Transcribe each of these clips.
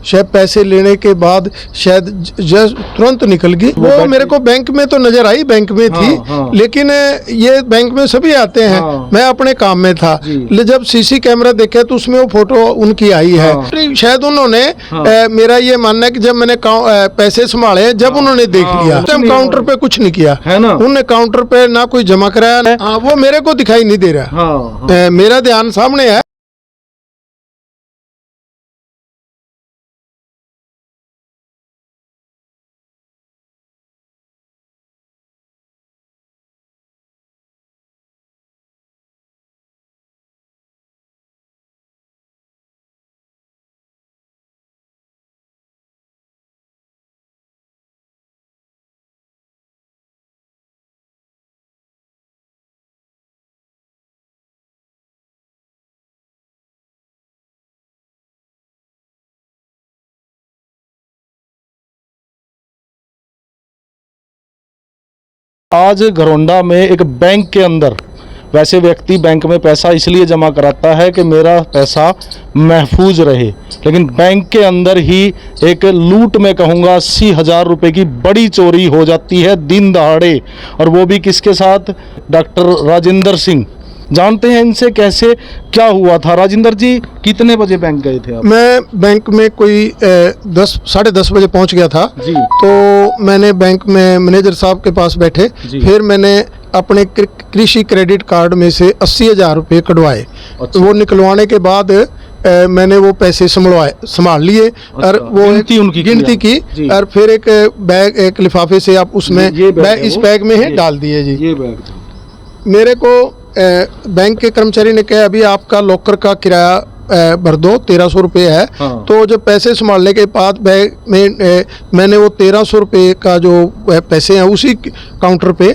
शायद पैसे लेने के बाद शायद तुरंत निकल गई। वो मेरे को बैंक में तो नजर आई, बैंक में थी। लेकिन ये बैंक में सभी आते हैं, मैं अपने काम में था। जब सीसी कैमरा देखे तो उसमें वो फोटो उनकी आई है। शायद उन्होंने मेरा ये मानना है कि जब मैंने पैसे संभाले, जब उन्होंने देख लिया, जब काउंटर पे कुछ नहीं किया है ना, उन्होंने काउंटर पे ना कोई जमा कराया, वो मेरे को दिखाई नहीं दे रहा। मेरा ध्यान सामने है। आज घरौंडा में एक बैंक के अंदर, वैसे व्यक्ति बैंक में पैसा इसलिए जमा कराता है कि मेरा पैसा महफूज रहे, लेकिन बैंक के अंदर ही एक लूट में कहूँगा 80,000 रुपये की बड़ी चोरी हो जाती है दिन दहाड़े, और वो भी किसके साथ? डॉक्टर राजेंद्र सिंह। जानते हैं इनसे कैसे क्या हुआ था। राजेंद्र जी, कितने बजे बैंक गए थे आप? मैं बैंक में कोई 10 10:30 बजे पहुंच गया था जी। तो मैंने बैंक में मैनेजर साहब के पास बैठे, फिर मैंने अपने कृषि क्रेडिट कार्ड में से 80,000 रुपये कटवाए। अच्छा। तो वो निकलवाने के बाद मैंने वो पैसे संभाल लिए। अच्छा। और वो गिनती की और फिर एक बैग, एक लिफाफे से आप उसमें इस बैग में ही डाल दिए जी। ये बैग था। मेरे को बैंक के कर्मचारी ने कहा अभी आपका लॉकर का किराया भर दो, 1300 रुपये है। हाँ। तो जब पैसे संभालने के बाद बैग में मैंने वो 1300 रुपये का जो पैसे हैं उसी काउंटर पे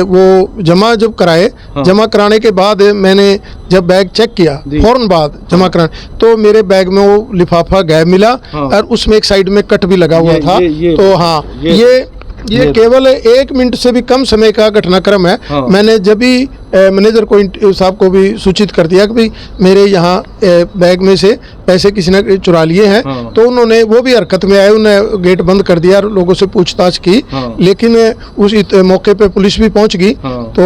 वो जमा जब कराए। जमा कराने के बाद मैंने जब बैग चेक किया फौरन बाद जमा कराने, तो मेरे बैग में वो लिफाफा गायब मिला और उसमें एक साइड में कट भी लगा हुआ था। तो हाँ, ये केवल 1 मिनट से भी कम समय का घटनाक्रम है। मैंने जब भी मैनेजर को साहब को भी सूचित कर दिया कि भाई मेरे यहाँ बैग में से पैसे किसी ने चुरा लिए हैं, तो उन्होंने वो भी हरकत में आए, उन्होंने गेट बंद कर दिया और लोगों से पूछताछ की। लेकिन उस मौके पे पुलिस भी पहुंच गई, तो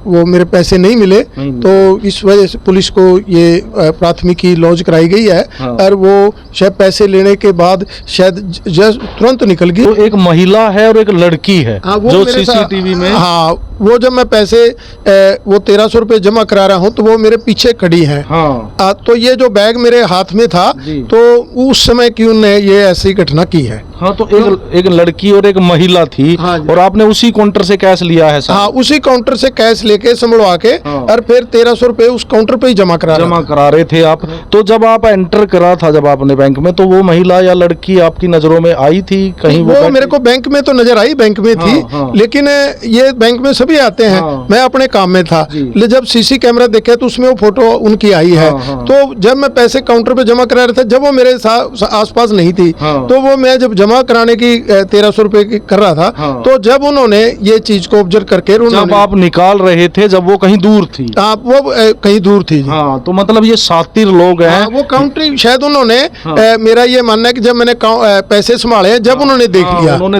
वो मेरे पैसे नहीं मिले। तो इस वजह से पुलिस को ये प्राथमिकी लॉन्च कराई गई है और वो शायद पैसे लेने के बाद शायद तुरंत निकल गई। तो एक महिला है और एक लड़की है जो सीसीटीवी में। हाँ, वो जब मैं पैसे वो 1300 रुपये जमा करा रहा हूँ तो वो मेरे पीछे खड़ी है। तो ये जो बैग मेरे हाथ में था, तो उस समय क्यों ने ये ऐसी घटना की है। हाँ, तो एक लड़की और एक महिला थी। हाँ, और आपने उसी काउंटर से कैश लिया है सर? हाँ, उसी काउंटर से कैश लेके संभलवा के और फिर 1300 रुपये उस काउंटर पे ही जमा करा रहे थे आप। तो जब आप एंटर करा था जब आपने बैंक में, तो वो महिला या लड़की आपकी नजरों में आई थी कहीं? वो मेरे को बैंक में तो नजर आई, बैंक में थी। लेकिन ये बैंक में सभी आते हैं, मैं अपने काम में था। जब सीसी कैमरा देखे तो उसमें वो फोटो उनकी आई है। तो जब मैं पैसे काउंटर पे जमा करा रहा था, जब वो मेरे आसपास नहीं थी, तो वो मैं जब जमा कराने की 1300 रुपए की कर रहा था, तो जब उन्होंने ये चीज को ऑब्जर्व करके जब आप निकाल रहे थे, जब वो कहीं दूर थी। वो कहीं दूर थी। हाँ, तो मतलब ये शातिर लोग हैं। वो काउंटर शायद उन्होंने मेरा ये मानना है कि जब मैंने पैसे संभाले, जब उन्होंने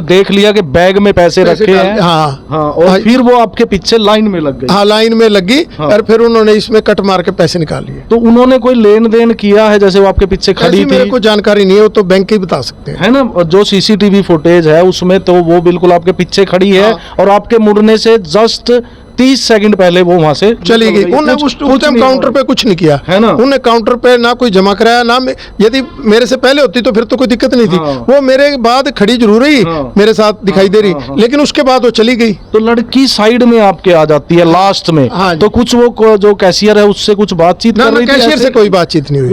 देख लिया कि बैग में पैसे रखे हैं। हाँ, और फिर वो आपके पीछे लाइन में लग गई। हाँ, लाइन में लगी और फिर उन्होंने इसमें कट मार के पैसे निकाल लिए। तो उन्होंने कोई लेन देन किया है जैसे वो आपके पीछे खड़ी थी? मेरे को जानकारी नहीं है, वो तो बैंक ही बता सकते हैं, है ना। जो सीसीटीवी फुटेज है उसमें तो वो बिल्कुल आपके पीछे खड़ी है और आपके मुड़ने से जस्ट 30 सेकंड पहले वो वहां से चली गई। उन्होंने उस टाइम काउंटर पे कुछ नहीं किया, है ना। उन्होंने काउंटर पे ना कोई जमा कराया, ना यदि मेरे से पहले होती तो फिर तो कोई दिक्कत नहीं थी। वो मेरे बाद खड़ी जरूर रही, मेरे साथ दिखाई दे रही, लेकिन उसके बाद वो चली गई। तो लड़की साइड में आपके आ जाती है लास्ट में। तो कुछ वो जो कैशियर है उससे कुछ बातचीत कर रही थी? कैशियर से कोई बातचीत नहीं हुई।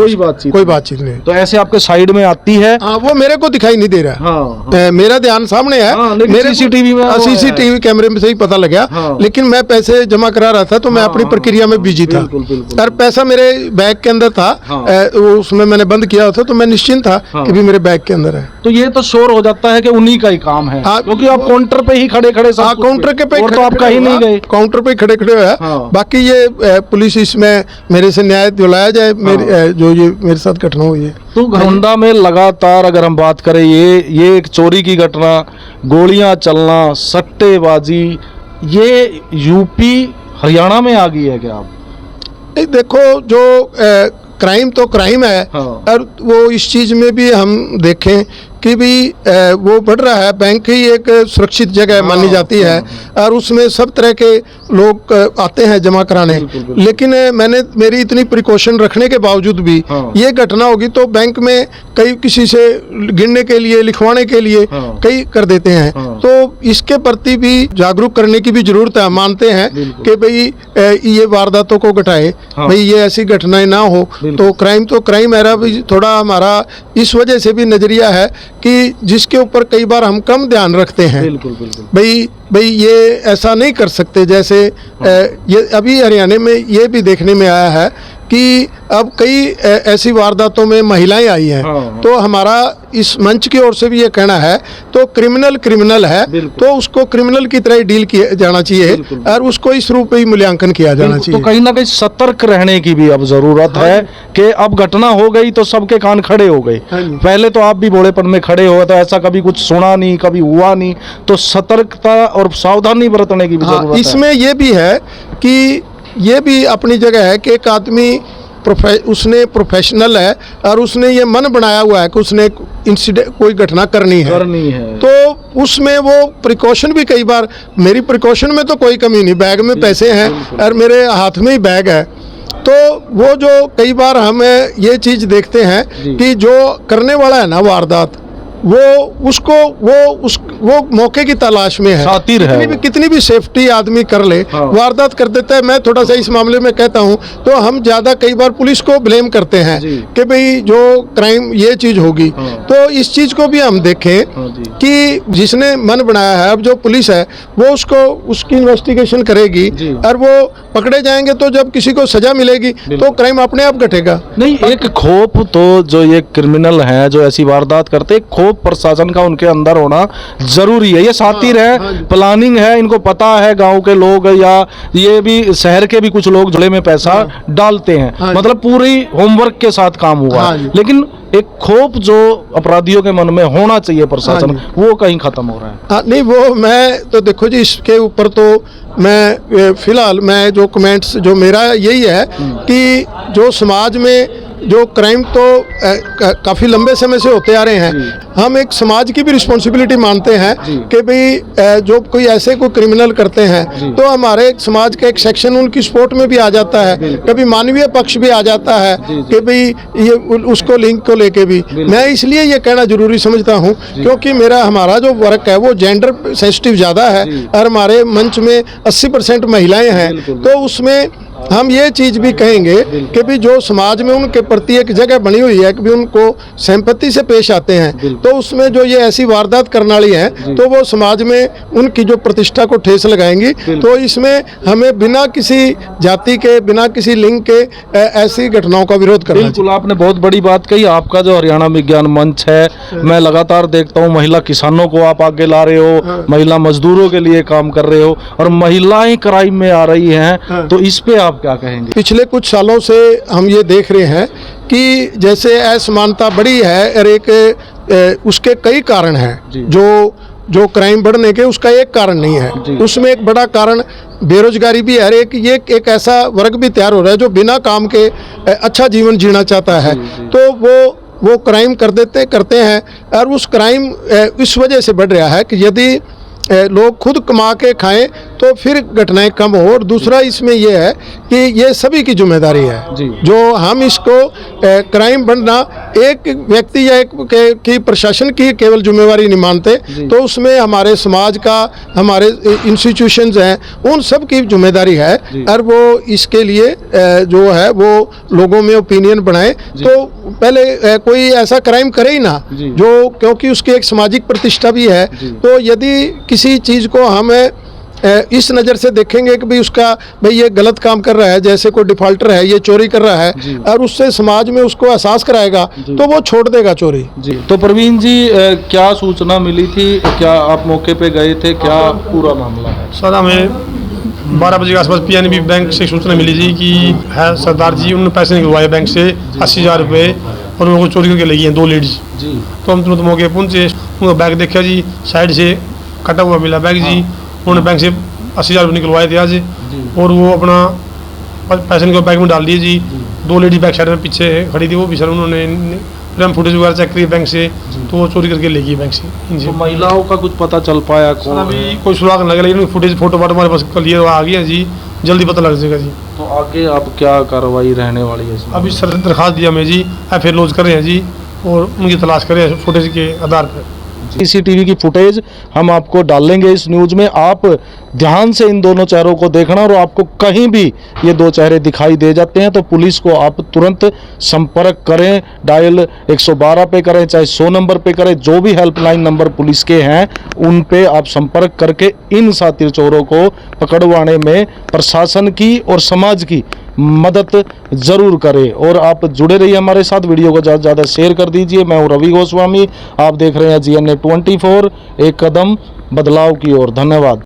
कोई बातचीत नहीं। तो ऐसे आपके साइड में आती है। वो मेरे को दिखाई नहीं दे रहा। मेरा ध्यान सामने है, मेरे सीसीटीवी कैमरे में से ही पता लगा। लेकिन मैं पैसे जमा करा रहा था तो मैं अपनी प्रक्रिया में बिजी था। बिल्कुल। और पैसा मेरे बैग के अंदर था। वो उसमें मैंने बंद किया था तो मैं निश्चिंत था कि भी मेरे बैग के अंदर है। तो ये तो श्योर हो जाता है कि उन्हीं का ही काम है, क्योंकि आप काउंटर पे ही खड़े खड़े सब कुछ काउंटर के पे और तो आप कहीं नहीं गए, काउंटर पे खड़े खड़े है। बाकी ये पुलिस इसमें मेरे से न्याय दिलाया जाए, जो ये मेरे साथ घटना हुई है। तो घरौंडा में लगातार अगर हम बात करें, ये एक चोरी की घटना, गोलियां चलना, सट्टेबाजी, ये यूपी हरियाणा में आ गई है क्या? आप देखो, जो क्राइम तो क्राइम है। और वो इस चीज़ में भी हम देखें कि भी वो बढ़ रहा है। बैंक ही एक सुरक्षित जगह मानी जाती है और उसमें सब तरह के लोग आते हैं जमा कराने। लेकिन मेरी इतनी प्रिकॉशन रखने के बावजूद भी ये घटना होगी तो बैंक में कई किसी से गिनने के लिए, लिखवाने के लिए कई कर देते हैं। तो इसके प्रति भी जागरूक करने की भी जरूरत है। मानते हैं कि भाई ये वारदातों को घटाए, भाई ये ऐसी घटनाएं ना हो। तो क्राइम है भी थोड़ा हमारा इस वजह से भी नजरिया है कि जिसके ऊपर कई बार हम कम ध्यान रखते हैं। भाई ये ऐसा नहीं कर सकते। जैसे ये अभी हरियाणा में ये भी देखने में आया है कि अब कई ऐसी वारदातों में महिलाएं आई हैं। तो हमारा इस मंच की ओर से भी ये कहना है, तो क्रिमिनल है तो उसको क्रिमिनल की तरह डील किया जाना चाहिए और उसको इस रूप में ही मूल्यांकन किया जाना चाहिए। तो कहीं ना कहीं सतर्क रहने की भी अब जरूरत है कि अब घटना हो गई तो सबके कान खड़े हो गए। पहले तो आप भी भोलेपन में खड़े हो, तो ऐसा कभी कुछ सुना नहीं, कभी हुआ नहीं, तो सतर्कता और सावधानी बरतने की भी जरूरत है। इसमें ये भी है कि ये भी अपनी जगह है कि एक आदमी उसने प्रोफेशनल है और उसने ये मन बनाया हुआ है कि उसने इंसिडेंट कोई घटना करनी है। तो उसमें वो प्रिकॉशन भी कई बार, मेरी प्रिकॉशन में तो कोई कमी नहीं, बैग में पैसे हैं और मेरे हाथ में ही बैग है। तो वो जो कई बार हम ये चीज़ देखते हैं कि जो करने वाला है ना वारदात, वो मौके की तलाश में है। शातिर है। कितनी भी सेफ्टी आदमी कर ले, वारदात कर देता है। मैं थोड़ा सा इस मामले में कहता हूं तो हम ज्यादा कई बार पुलिस को ब्लेम करते हैं कि भाई जो क्राइम ये चीज होगी। तो इस चीज को भी हम देखें कि जिसने मन बनाया है, अब जो पुलिस है वो उसकी इन्वेस्टिगेशन करेगी और वो पकड़े जाएंगे तो जब किसी को सजा मिलेगी तो क्राइम अपने आप घटेगा। नहीं, एक खौफ तो जो ये क्रिमिनल हैं जो ऐसी वारदात करते, खौफ प्रशासन का उनके अंदर होना जरूरी है। ये शातिर है, प्लानिंग है, इनको पता है, गांव के लोग या ये भी शहर के भी कुछ लोग झोले में पैसा डालते हैं। मतलब पूरी होमवर्क के साथ काम हुआ। लेकिन एक खौफ जो अपराधियों के मन में होना चाहिए प्रशासन, वो कहीं खत्म हो रहा है। नहीं, वो मैं तो देखो जी, इसके ऊपर तो मैं फिलहाल मैं जो कमेंट्स जो मेरा यही है कि जो समाज में जो क्राइम तो काफ़ी लंबे समय से होते आ रहे हैं, हम एक समाज की भी रिस्पॉन्सिबिलिटी मानते हैं कि भाई जो कोई ऐसे कोई क्रिमिनल करते हैं तो हमारे समाज का एक सेक्शन उनकी सपोर्ट में भी आ जाता है, कभी मानवीय पक्ष भी आ जाता है कि भाई ये उसको लिंक को लेके भी। मैं इसलिए ये कहना जरूरी समझता हूँ क्योंकि हमारा जो वर्क है वो जेंडर सेंसिटिव ज़्यादा है और हमारे मंच में 80% महिलाएं हैं। तो उसमें हम ये चीज़ भी कहेंगे कि भी जो समाज में उनके प्रति एक जगह बनी हुई है कि भी उनको सिंपैथी से पेश आते हैं, तो उसमें जो ये ऐसी वारदात करने वाली हैं तो वो समाज में उनकी जो प्रतिष्ठा को ठेस लगाएंगी। तो इसमें हमें बिना किसी जाति के, बिना किसी लिंग के ऐसी घटनाओं का विरोध करना चाहिए। बिल्कुल, आपने बहुत बड़ी बात कही। आपका जो हरियाणा विज्ञान मंच है, मैं लगातार देखता हूँ महिला किसानों को आप आगे ला रहे हो, महिला मजदूरों के लिए काम कर रहे हो और महिलाएं क्राइम में आ रही हैं, तो इस पे आप क्या कहेंगे? पिछले कुछ सालों से हम ये देख रहे हैं कि जैसे असमानता बढ़ी है और एक उसके कई कारण हैं। जो क्राइम बढ़ने के उसका एक कारण नहीं है, उसमें एक बड़ा कारण बेरोजगारी भी है। एक ऐसा वर्ग भी तैयार हो रहा है जो बिना काम के अच्छा जीवन जीना चाहता है, तो वो क्राइम करते हैं और उस क्राइम इस वजह से बढ़ रहा है कि यदि लोग खुद कमा के खाएं तो फिर घटनाएं कम हो। और दूसरा इसमें यह है कि ये सभी की जिम्मेदारी है जो हम इसको क्राइम बढ़ना एक व्यक्ति या की प्रशासन की केवल जिम्मेवारी नहीं मानते, तो उसमें हमारे समाज का, हमारे इंस्टीट्यूशंस हैं, उन सब की जिम्मेदारी है। और वो इसके लिए जो है वो लोगों में ओपिनियन बनाए तो पहले कोई ऐसा क्राइम करे ही ना, जो क्योंकि उसकी एक सामाजिक प्रतिष्ठा भी है। तो यदि किसी चीज़ को हम इस नज़र से देखेंगे कि भाई उसका भाई ये गलत काम कर रहा है, जैसे कोई डिफॉल्टर है, ये चोरी कर रहा जी। है, और उससे समाज में उसको एहसास कराएगा तो वो छोड़ देगा चोरी। जी। तो प्रवीण जी, क्या सूचना मिली थी, क्या आप मौके पे गए थे, क्या पूरा मामला है? सर हमें 12 बजे के आसपास पीएनबी बैंक से सूचना मिली थी कि है सरदार जी उन्होंने पैसे निकलवाए बैंक से 80,000 रुपये और उनको चोरी करके ले गए हैं 2 लेडीज। जी। तो हम तुरंत मौके पहुंचे, उनका बैग देखा जी, साइड से कटा हुआ मिला बैग जी। उन्होंने बैंक से 80,000 रुपये निकलवाए थे आज, और वो अपना पैसे निकल बैग में डाल दिए जी। 2 लेडी बैक साइड में पीछे खड़ी थी, वो भी सर उन्होंने फिर हम फुटेज वगैरह चेक करिए बैंक से, तो वो चोरी करके ले गई बैंक से इनसे। तो महिलाओं का कुछ पता चल पाया सर कौन है? अभी कोई सुराग नहीं लगा, लेकिन फुटेज फोटो वाटो हमारे पास क्लियर आ गया जी, जल्दी पता लग जाएगा जी। तो आगे अब क्या कार्रवाई रहने वाली है इसमें? अभी सर दरखास्त दिया हमें जी, FIR लॉन्च कर रहे हैं जी, और उनकी तलाश कर रहे हैं फुटेज के आधार पर। सीसीटीवी की फुटेज हम आपको डालेंगे इस न्यूज में, आप ध्यान से इन दोनों चेहरों को देखना, और आपको कहीं भी ये 2 चेहरे दिखाई दे जाते हैं तो पुलिस को आप तुरंत संपर्क करें, डायल 112 पे करें, चाहे 100 नंबर पे करें, जो भी हेल्पलाइन नंबर पुलिस के हैं उन पे आप संपर्क करके इन सातिर चोरों को पकड़वाने में प्रशासन की और समाज की मदद ज़रूर करें। और आप जुड़े रहिए हमारे साथ, वीडियो को ज़्यादा से ज़्यादा शेयर कर दीजिए। मैं हूँ रवि गोस्वामी, आप देख रहे हैं GNA 24, एक कदम बदलाव की ओर। धन्यवाद।